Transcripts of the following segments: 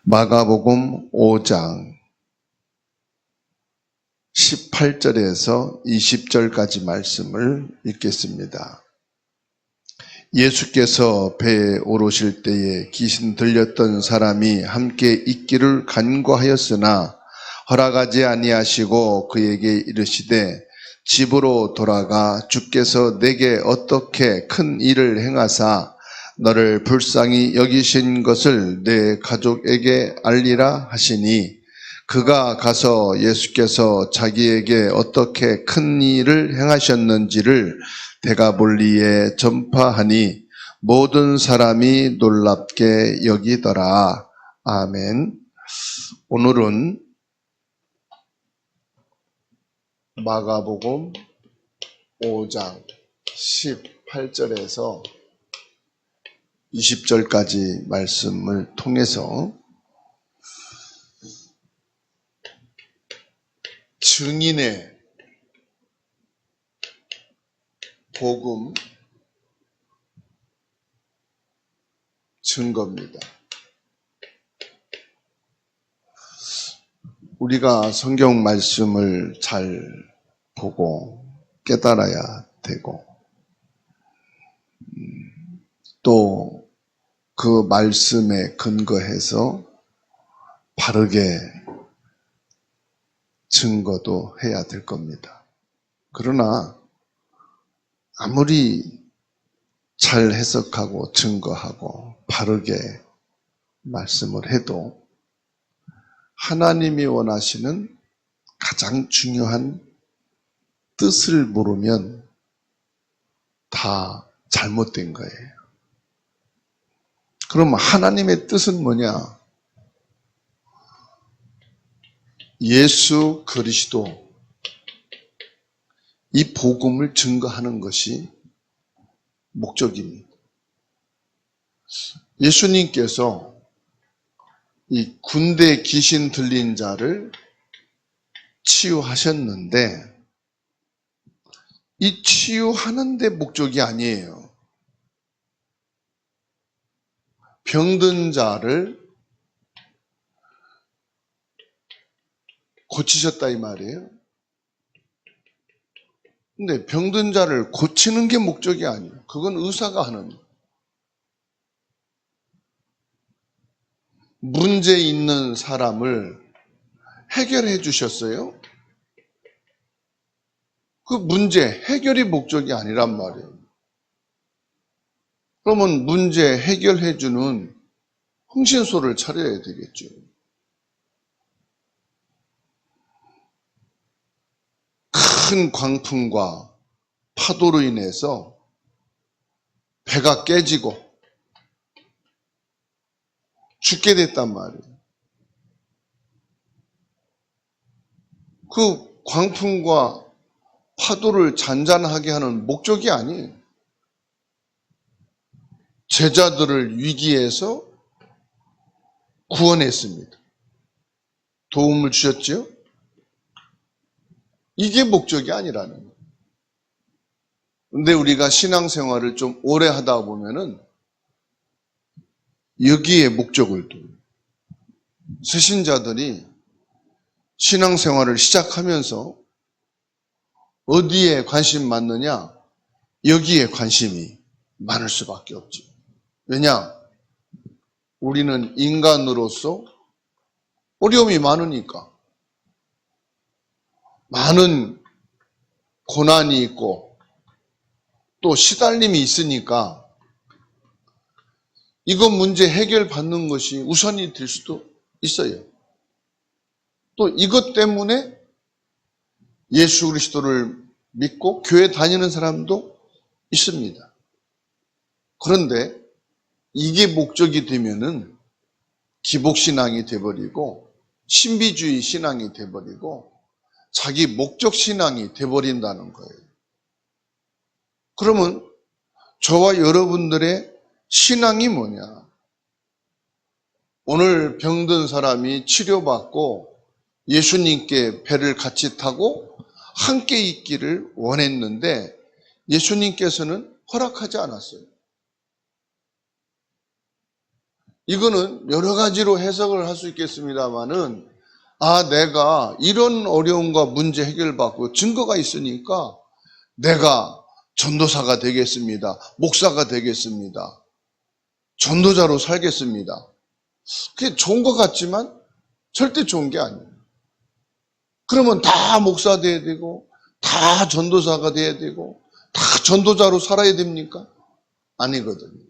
마가복음 5장 18절에서 20절까지 말씀을 읽겠습니다. 예수께서 배에 오르실 때에 귀신 들렸던 사람이 함께 있기를 간구하였으나 허락하지 아니하시고 그에게 이르시되 집으로 돌아가 주께서 내게 어떻게 큰 일을 행하사 너를 불쌍히 여기신 것을 내 가족에게 알리라 하시니 그가 가서 예수께서 자기에게 어떻게 큰 일을 행하셨는지를 데가볼리에 전파하니 모든 사람이 놀랍게 여기더라. 아멘. 오늘은 마가복음 5장 18절에서 20절까지 말씀을 통해서 증인의 복음 증거입니다. 우리가 성경 말씀을 잘 보고 깨달아야 되고 또 그 말씀에 근거해서 바르게 증거도 해야 될 겁니다. 그러나 아무리 잘 해석하고 증거하고 바르게 말씀을 해도 하나님이 원하시는 가장 중요한 뜻을 모르면 다 잘못된 거예요. 그럼 하나님의 뜻은 뭐냐? 예수 그리스도 이 복음을 증거하는 것이 목적입니다. 예수님께서 이 군대 귀신 들린 자를 치유하셨는데 이 치유하는 데 목적이 아니에요. 병든 자를 고치셨다 이 말이에요. 근데 병든 자를 고치는 게 목적이 아니에요. 그건 의사가 하는 거예요. 문제 있는 사람을 해결해 주셨어요. 그 문제 해결이 목적이 아니란 말이에요. 그러면 문제 해결해 주는 흥신소를 차려야 되겠죠. 큰 광풍과 파도로 인해서 배가 깨지고 죽게 됐단 말이에요. 그 광풍과 파도를 잔잔하게 하는 목적이 아니에요. 제자들을 위기에서 구원했습니다. 도움을 주셨죠? 이게 목적이 아니라는 거예요. 근데 우리가 신앙생활을 좀 오래 하다 보면은 여기에 목적을 둬요. 새신자들이 신앙생활을 시작하면서 어디에 관심 많느냐? 여기에 관심이 많을 수밖에 없죠. 왜냐? 우리는 인간으로서 어려움이 많으니까. 많은 고난이 있고 또 시달림이 있으니까 이것 문제 해결받는 것이 우선이 될 수도 있어요. 또 이것 때문에 예수 그리스도를 믿고 교회 다니는 사람도 있습니다. 그런데 이게 목적이 되면은 기복신앙이 돼버리고 신비주의 신앙이 돼버리고 자기 목적 신앙이 돼버린다는 거예요. 그러면 저와 여러분들의 신앙이 뭐냐? 오늘 병든 사람이 치료받고 예수님께 배를 같이 타고 함께 있기를 원했는데 예수님께서는 허락하지 않았어요. 이거는 여러 가지로 해석을 할 수 있겠습니다만은, 내가 이런 어려움과 문제 해결받고 증거가 있으니까 내가 전도사가 되겠습니다. 목사가 되겠습니다. 전도자로 살겠습니다. 그게 좋은 것 같지만 절대 좋은 게 아니에요. 그러면 다 목사 돼야 되고, 다 전도사가 돼야 되고, 다 전도자로 살아야 됩니까? 아니거든요.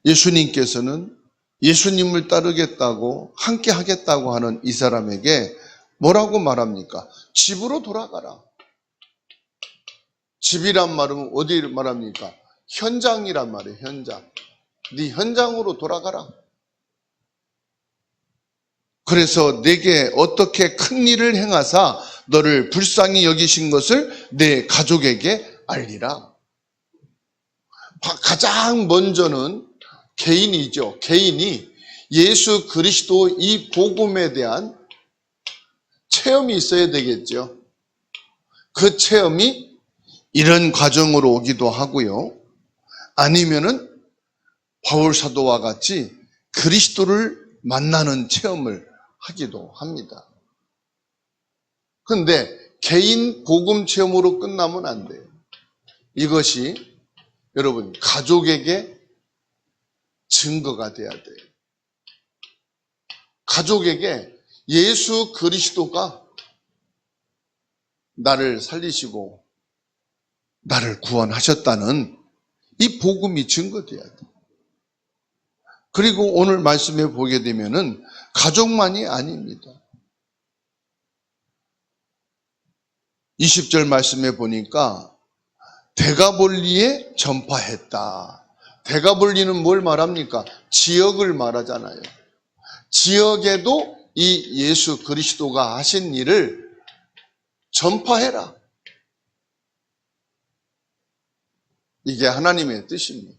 예수님께서는 예수님을 따르겠다고, 함께 하겠다고 하는 이 사람에게 뭐라고 말합니까? 집으로 돌아가라. 집이란 말은 어디를 말합니까? 현장이란 말이에요. 현장. 네 현장으로 돌아가라. 그래서 내게 어떻게 큰 일을 행하사 너를 불쌍히 여기신 것을 내 가족에게 알리라. 가장 먼저는 개인이죠. 개인이 예수 그리스도 이 복음에 대한 체험이 있어야 되겠죠. 그 체험이 이런 과정으로 오기도 하고요. 아니면은 바울 사도와 같이 그리스도를 만나는 체험을 하기도 합니다. 그런데 개인 복음 체험으로 끝나면 안 돼요. 이것이 여러분 가족에게 증거가 돼야 돼요. 가족에게 예수 그리스도가 나를 살리시고 나를 구원하셨다는 이 복음이 증거돼야 돼요. 그리고 오늘 말씀해 보게 되면은 가족만이 아닙니다. 20절 말씀해 보니까 데가볼리에 전파했다. 데가볼리는 뭘 말합니까? 지역을 말하잖아요. 지역에도 이 예수 그리스도가 하신 일을 전파해라. 이게 하나님의 뜻입니다.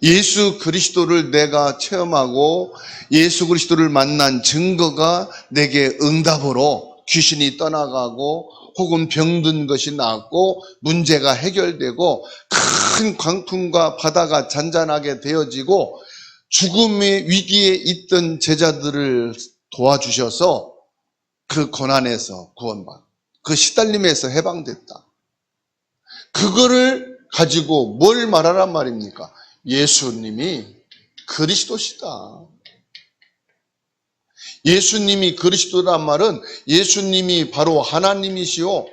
예수 그리스도를 내가 체험하고 예수 그리스도를 만난 증거가 내게 응답으로 귀신이 떠나가고 혹은 병든 것이 낫고 문제가 해결되고 큰 광풍과 바다가 잔잔하게 되어지고 죽음의 위기에 있던 제자들을 도와주셔서 그 고난에서 구원받고 그 시달림에서 해방됐다. 그거를 가지고 뭘 말하란 말입니까? 예수님이 그리스도시다. 예수님이 그리스도란 말은 예수님이 바로 하나님이시오.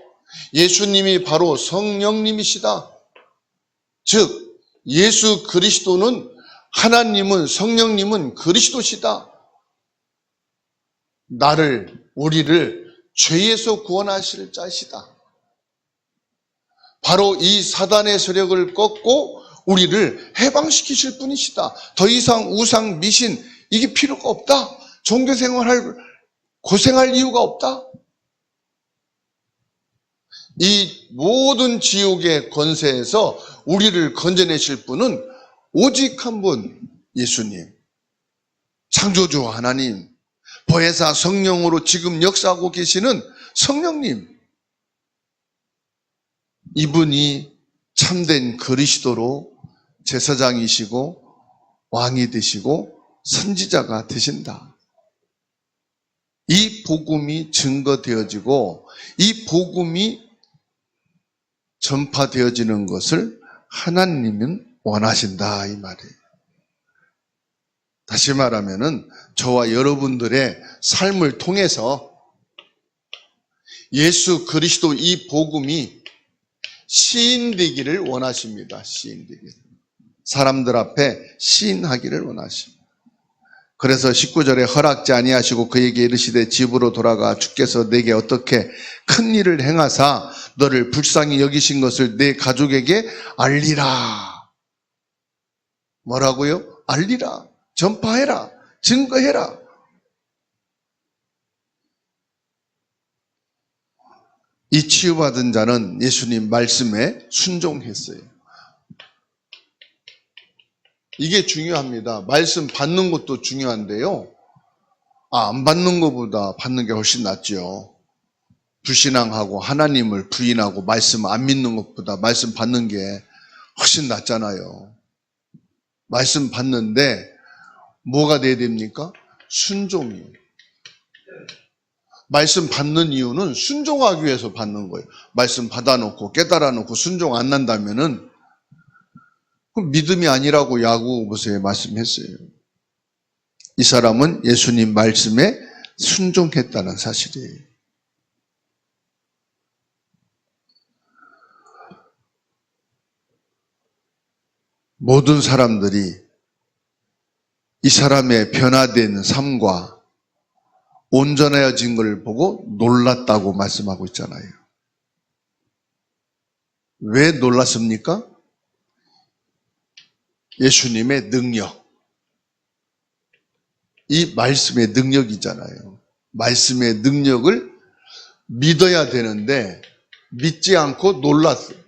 예수님이 바로 성령님이시다. 즉 예수 그리스도는 하나님은 성령님은 그리스도시다. 우리를 죄에서 구원하실 자시다. 바로 이 사단의 세력을 꺾고 우리를 해방시키실 분이시다. 더 이상 우상, 미신 이게 필요가 없다. 종교생활할 고생할 이유가 없다. 이 모든 지옥의 권세에서 우리를 건져내실 분은 오직 한 분, 예수님. 창조주 하나님, 보혜사 성령으로 지금 역사하고 계시는 성령님. 이분이 참된 그리스도로 제사장이시고 왕이 되시고 선지자가 되신다. 이 복음이 증거되어지고 이 복음이 전파되어지는 것을 하나님은 원하신다 이 말이에요. 다시 말하면은 저와 여러분들의 삶을 통해서 예수 그리스도 이 복음이 시인되기를 원하십니다. 시인되기를. 사람들 앞에 시인하기를 원하십니다. 그래서 19절에 허락지 아니하시고 그에게 이르시되 집으로 돌아가 주께서 내게 어떻게 큰 일을 행하사 너를 불쌍히 여기신 것을 내 가족에게 알리라. 뭐라고요? 알리라. 전파해라. 증거해라. 이 치유받은 자는 예수님 말씀에 순종했어요. 이게 중요합니다. 말씀 받는 것도 중요한데요. 안 받는 것보다 받는 게 훨씬 낫죠. 불신앙하고 하나님을 부인하고 말씀 안 믿는 것보다 말씀 받는 게 훨씬 낫잖아요. 말씀 받는데 뭐가 돼야 됩니까? 순종이요. 말씀 받는 이유는 순종하기 위해서 받는 거예요. 말씀 받아놓고 깨달아 놓고 순종 안 난다면은 믿음이 아니라고 야고보서에 말씀했어요. 이 사람은 예수님 말씀에 순종했다는 사실이에요. 모든 사람들이 이 사람의 변화된 삶과 온전해진 걸 보고 놀랐다고 말씀하고 있잖아요. 왜 놀랐습니까? 예수님의 능력. 이 말씀의 능력이잖아요. 말씀의 능력을 믿어야 되는데 믿지 않고 놀랐어요.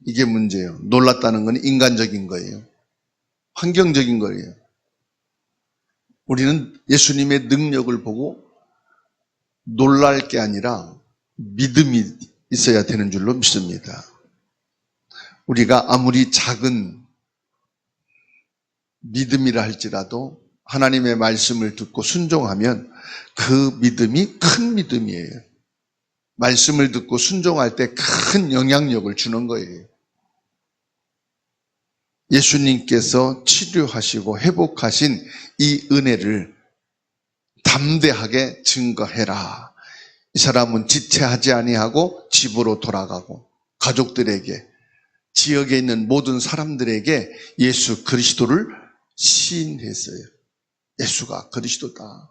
이게 문제예요. 놀랐다는 건 인간적인 거예요. 환경적인 거예요. 우리는 예수님의 능력을 보고 놀랄 게 아니라 믿음이 있어야 되는 줄로 믿습니다. 우리가 아무리 작은 믿음이라 할지라도 하나님의 말씀을 듣고 순종하면 그 믿음이 큰 믿음이에요. 말씀을 듣고 순종할 때 큰 영향력을 주는 거예요. 예수님께서 치료하시고 회복하신 이 은혜를 담대하게 증거해라. 이 사람은 지체하지 아니하고 집으로 돌아가고 가족들에게, 지역에 있는 모든 사람들에게 예수 그리스도를 시인했어요. 예수가 그리스도다.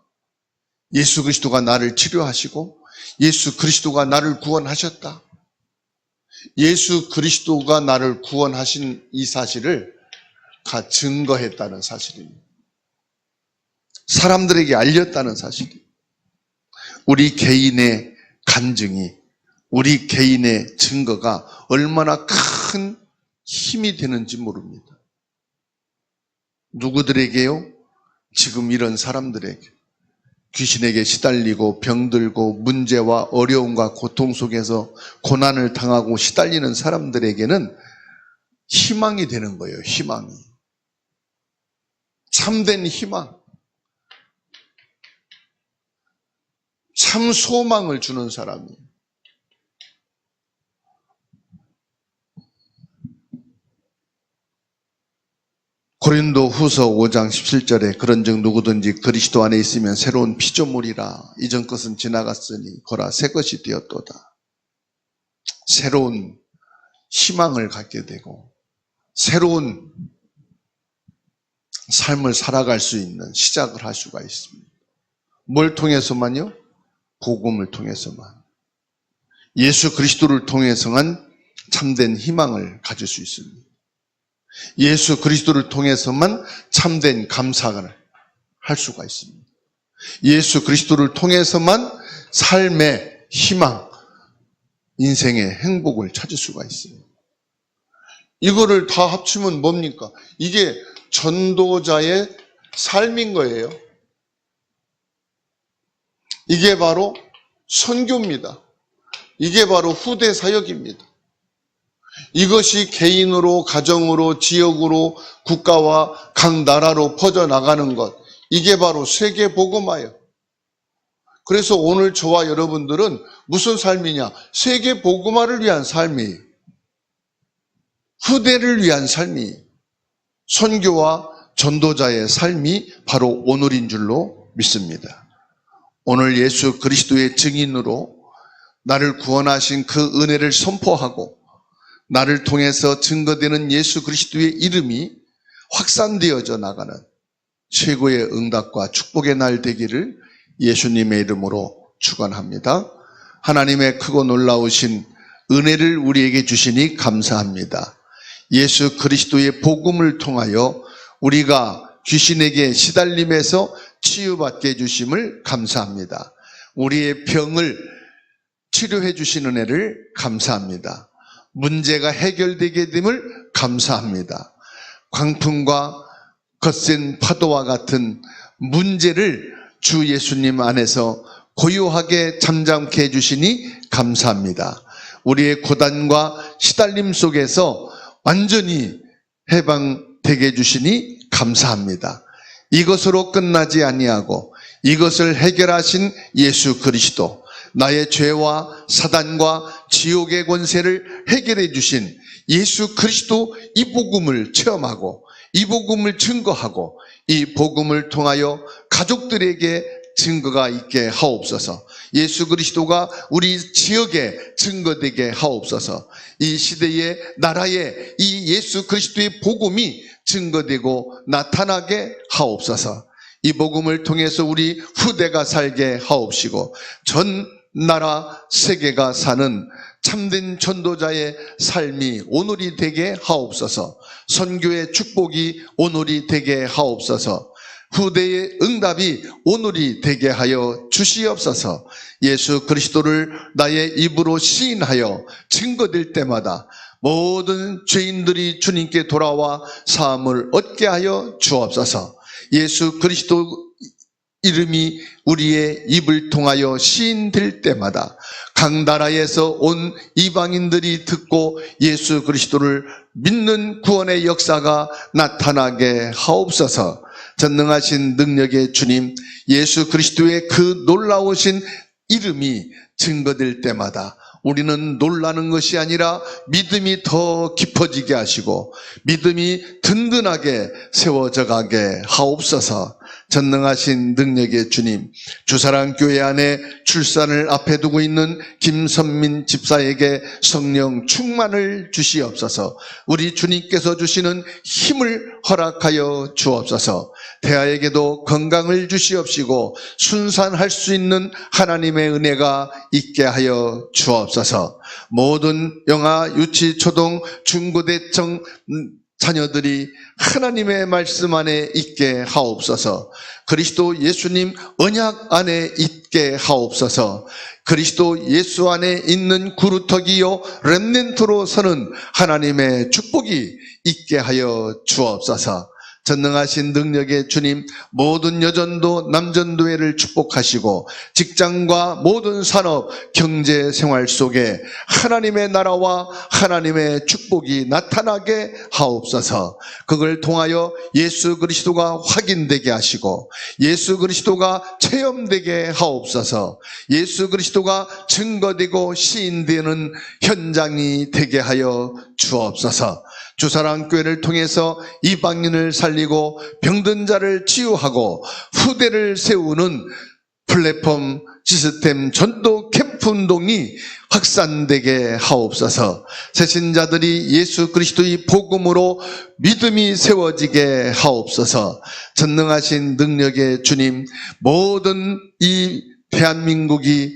예수 그리스도가 나를 치료하시고 예수 그리스도가 나를 구원하셨다. 예수 그리스도가 나를 구원하신 이 사실을 증거했다는 사실입니다. 사람들에게 알렸다는 사실이에요. 우리 개인의 간증이, 우리 개인의 증거가 얼마나 큰 힘이 되는지 모릅니다. 누구들에게요? 지금 이런 사람들에게. 귀신에게 시달리고 병들고 문제와 어려움과 고통 속에서 고난을 당하고 시달리는 사람들에게는 희망이 되는 거예요. 희망이. 참된 희망. 참 소망을 주는 사람이에요. 고린도 후서 5장 17절에 그런즉 누구든지 그리스도 안에 있으면 새로운 피조물이라. 이전 것은 지나갔으니 거라 새 것이 되었도다. 새로운 희망을 갖게 되고 새로운 삶을 살아갈 수 있는 시작을 할 수가 있습니다. 뭘 통해서만요? 복음을 통해서만. 예수 그리스도를 통해서만 참된 희망을 가질 수 있습니다. 예수 그리스도를 통해서만 참된 감사를 할 수가 있습니다. 예수 그리스도를 통해서만 삶의 희망, 인생의 행복을 찾을 수가 있습니다. 이거를 다 합치면 뭡니까? 이게 전도자의 삶인 거예요. 이게 바로 선교입니다. 이게 바로 후대 사역입니다. 이것이 개인으로, 가정으로, 지역으로, 국가와 각 나라로 퍼져나가는 것. 이게 바로 세계 복음화예요. 그래서 오늘 저와 여러분들은 무슨 삶이냐? 세계 복음화를 위한 삶이에요. 후대를 위한 삶이에요. 선교와 전도자의 삶이 바로 오늘인 줄로 믿습니다. 오늘 예수 그리스도의 증인으로 나를 구원하신 그 은혜를 선포하고 나를 통해서 증거되는 예수 그리스도의 이름이 확산되어져 나가는 최고의 응답과 축복의 날 되기를 예수님의 이름으로 축원합니다. 하나님의 크고 놀라우신 은혜를 우리에게 주시니 감사합니다. 예수 그리스도의 복음을 통하여 우리가 귀신에게 시달림에서 치유받게 해주심을 감사합니다. 우리의 병을 치료해 주신 은혜를 감사합니다. 문제가 해결되게 됨을 감사합니다. 광풍과 거센 파도와 같은 문제를 주 예수님 안에서 고요하게 잠잠케 해주시니 감사합니다. 우리의 고단과 시달림 속에서 완전히 해방되게 해주시니 감사합니다. 이것으로 끝나지 아니하고 이것을 해결하신 예수 그리스도, 나의 죄와 사단과 지옥의 권세를 해결해 주신 예수 그리스도, 이 복음을 체험하고 이 복음을 증거하고 이 복음을 통하여 가족들에게 증거가 있게 하옵소서. 예수 그리스도가 우리 지역에 증거되게 하옵소서. 이 시대의 나라에 이 예수 그리스도의 복음이 증거되고 나타나게 하옵소서. 이 복음을 통해서 우리 후대가 살게 하옵시고 전 나라 세계가 사는 참된 전도자의 삶이 오늘이 되게 하옵소서. 선교의 축복이 오늘이 되게 하옵소서. 후대의 응답이 오늘이 되게 하여 주시옵소서. 예수 그리스도를 나의 입으로 시인하여 증거될 때마다 모든 죄인들이 주님께 돌아와 사함을 얻게 하여 주옵소서. 예수 그리스도 이름이 우리의 입을 통하여 시인될 때마다 각 나라에서 온 이방인들이 듣고 예수 그리스도를 믿는 구원의 역사가 나타나게 하옵소서. 전능하신 능력의 주님, 예수 그리스도의 그 놀라우신 이름이 증거될 때마다 우리는 놀라는 것이 아니라 믿음이 더 깊어지게 하시고 믿음이 든든하게 세워져 가게 하옵소서. 전능하신 능력의 주님, 주사랑교회 안에 출산을 앞에 두고 있는 김선민 집사에게 성령 충만을 주시옵소서. 우리 주님께서 주시는 힘을 허락하여 주옵소서. 대하에게도 건강을 주시옵시고 순산할 수 있는 하나님의 은혜가 있게 하여 주옵소서. 모든 영아, 유치, 초등, 중고대청 자녀들이 하나님의 말씀 안에 있게 하옵소서. 그리스도 예수님 언약 안에 있게 하옵소서. 그리스도 예수 안에 있는 구루터기요 렘넌트로 서는 하나님의 축복이 있게 하여 주옵소서. 전능하신 능력의 주님, 모든 여전도 남전도회를 축복하시고 직장과 모든 산업, 경제 생활 속에 하나님의 나라와 하나님의 축복이 나타나게 하옵소서. 그걸 통하여 예수 그리스도가 확인되게 하시고 예수 그리스도가 체험되게 하옵소서. 예수 그리스도가 증거되고 시인되는 현장이 되게 하여 주옵소서. 주사랑교회를 통해서 이방인을 살리고 병든 자를 치유하고 후대를 세우는 플랫폼 시스템 전도 캠프 운동이 확산되게 하옵소서. 새신자들이 예수 그리스도의 복음으로 믿음이 세워지게 하옵소서. 전능하신 능력의 주님, 모든 이 대한민국이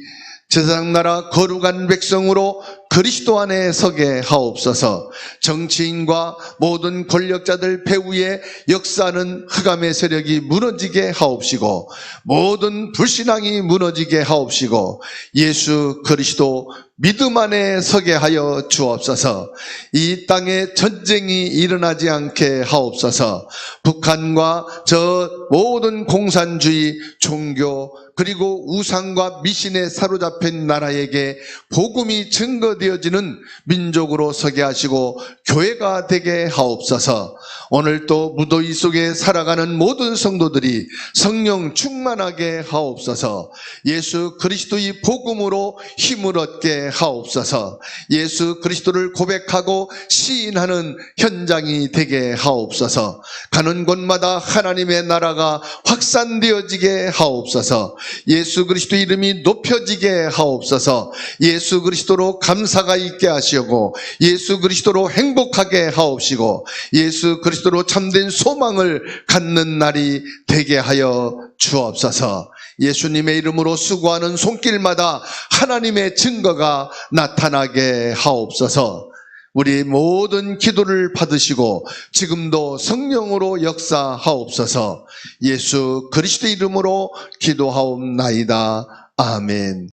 제사장나라 거룩한 백성으로 그리스도 안에 서게 하옵소서. 정치인과 모든 권력자들 배후에 역사하는 흑암의 세력이 무너지게 하옵시고 모든 불신앙이 무너지게 하옵시고 예수 그리스도 믿음 안에 서게 하여 주옵소서. 이 땅에 전쟁이 일어나지 않게 하옵소서. 북한과 저 모든 공산주의, 종교 그리고 우상과 미신에 사로잡힌 나라에게 복음이 증거되어지는 민족으로 서게 하시고 교회가 되게 하옵소서. 오늘 또 무더위 속에 살아가는 모든 성도들이 성령 충만하게 하옵소서. 예수 그리스도의 복음으로 힘을 얻게 하옵소서. 예수 그리스도를 고백하고 시인하는 현장이 되게 하옵소서. 가는 곳마다 하나님의 나라가 확산되어지게 하옵소서. 예수 그리스도 이름이 높여지게 하옵소서. 예수 그리스도로 감사가 있게 하시고 예수 그리스도로 행복하게 하옵시고 예수 그리스도로 참된 소망을 갖는 날이 되게 하여 주옵소서. 예수님의 이름으로 수고하는 손길마다 하나님의 증거가 나타나게 하옵소서. 우리 모든 기도를 받으시고 지금도 성령으로 역사하옵소서. 예수 그리스도 이름으로 기도하옵나이다. 아멘.